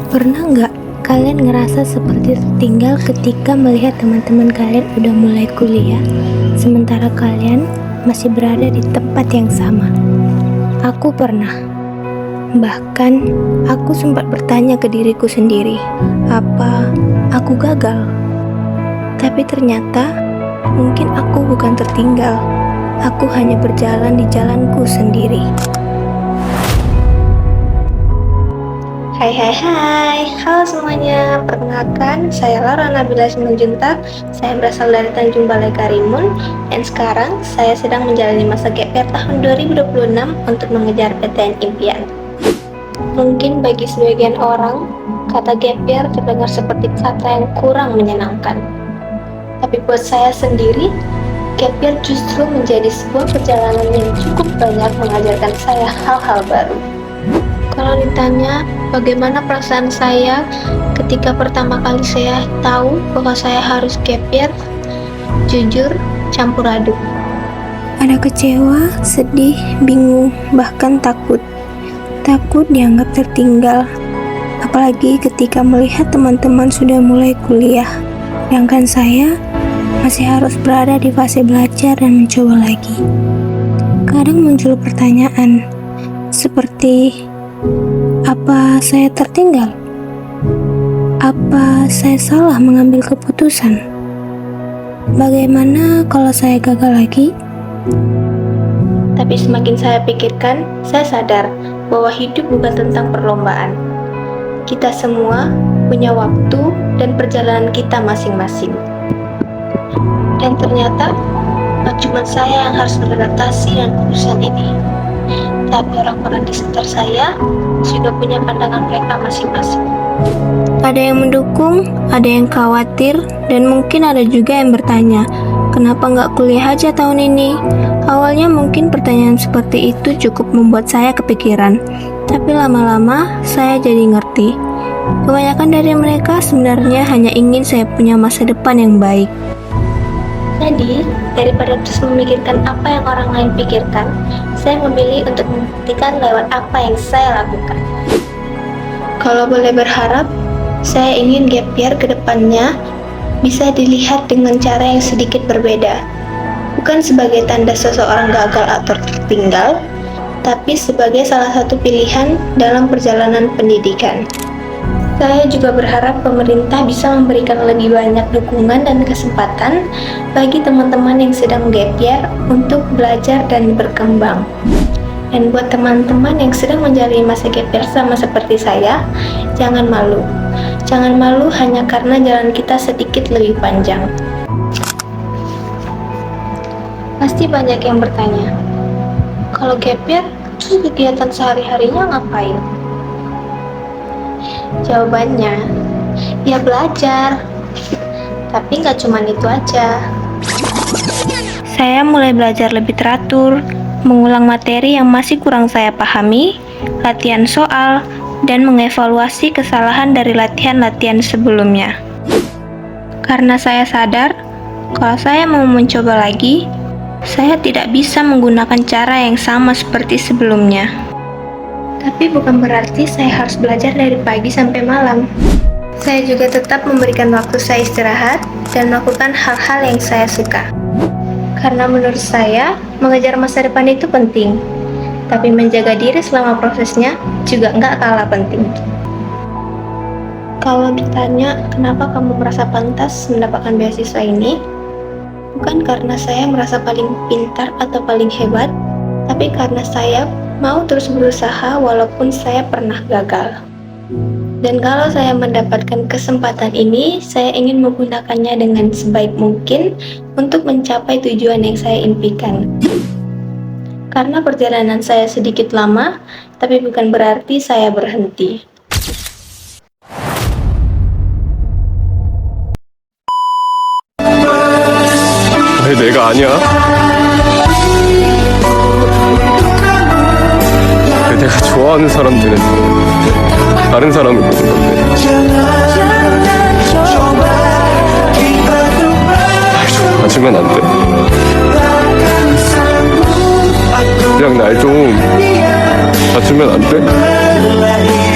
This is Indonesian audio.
Pernah nggak kalian ngerasa seperti tertinggal ketika melihat teman-teman kalian udah mulai kuliah, sementara kalian masih berada di tempat yang sama? Aku pernah. Bahkan, aku sempat bertanya ke diriku sendiri, apa aku gagal? Tapi ternyata, mungkin aku bukan tertinggal. Aku hanya berjalan di jalanku sendiri. Hai, halo semuanya, perkenalkan saya Lara Nabila Simanjuntak. Saya berasal dari Tanjung Balai Karimun, dan sekarang saya sedang menjalani masa gap year tahun 2026 untuk mengejar PTN impian. Mungkin bagi sebagian orang, kata gap year terdengar seperti kata yang kurang menyenangkan. Tapi buat saya sendiri, gap year justru menjadi sebuah perjalanan yang cukup banyak mengajarkan saya hal-hal baru. Kalau ditanya bagaimana perasaan saya ketika pertama kali saya tahu bahwa saya harus gap year, jujur campur aduk. Ada kecewa, sedih, bingung, bahkan takut. Takut dianggap tertinggal, apalagi ketika melihat teman-teman sudah mulai kuliah, sedangkan saya masih harus berada di fase belajar dan mencoba lagi. Kadang muncul pertanyaan seperti, apa saya tertinggal? Apa saya salah mengambil keputusan? Bagaimana kalau saya gagal lagi? Tapi semakin saya pikirkan, saya sadar bahwa hidup bukan tentang perlombaan. Kita semua punya waktu dan perjalanan kita masing-masing. Dan ternyata, tak cuma saya yang harus beradaptasi dengan urusan ini, tapi orang-orang di sekitar saya juga punya pandangan mereka masing-masing. Ada yang mendukung, ada yang khawatir, dan mungkin ada juga yang bertanya, kenapa nggak kuliah aja tahun ini? Awalnya mungkin pertanyaan seperti itu cukup membuat saya kepikiran, tapi lama-lama saya jadi ngerti. Kebanyakan dari mereka sebenarnya hanya ingin saya punya masa depan yang baik. Jadi, daripada terus memikirkan apa yang orang lain pikirkan, saya memilih untuk membuktikan lewat apa yang saya lakukan. Kalau boleh berharap, saya ingin gap year ke depannya bisa dilihat dengan cara yang sedikit berbeda. Bukan sebagai tanda seseorang gagal atau tertinggal, tapi sebagai salah satu pilihan dalam perjalanan pendidikan. Saya juga berharap pemerintah bisa memberikan lebih banyak dukungan dan kesempatan bagi teman-teman yang sedang gap year untuk belajar dan berkembang. Dan buat teman-teman yang sedang menjalani masa gap year sama seperti saya, jangan malu. Jangan malu hanya karena jalan kita sedikit lebih panjang. Pasti banyak yang bertanya, kalau gap year, terus kegiatan sehari-harinya ngapain? Jawabannya, ya belajar. Tapi nggak cuma itu aja. Saya mulai belajar lebih teratur, mengulang materi yang masih kurang saya pahami, latihan soal, dan mengevaluasi kesalahan dari latihan-latihan sebelumnya. Karena saya sadar, kalau saya mau mencoba lagi, saya tidak bisa menggunakan cara yang sama seperti sebelumnya. Tapi bukan berarti saya harus belajar dari pagi sampai malam. Saya juga tetap memberikan waktu saya istirahat dan melakukan hal-hal yang saya suka. Karena menurut saya, mengejar masa depan itu penting. Tapi menjaga diri selama prosesnya juga nggak kalah penting. Kalau ditanya, kenapa kamu merasa pantas mendapatkan beasiswa ini? Bukan karena saya merasa paling pintar atau paling hebat, tapi karena saya mau terus berusaha walaupun saya pernah gagal. Dan kalau saya mendapatkan kesempatan ini, saya ingin menggunakannya dengan sebaik mungkin untuk mencapai tujuan yang saya impikan. Karena perjalanan saya sedikit lama, tapi bukan berarti saya berhenti. 왜 내가 아니야? 왜 내가 좋아하는 사람들은 다른 사람을 보는 건데 날 좀 봐주면 안 돼? 그냥 날 좀 봐주면 안 돼?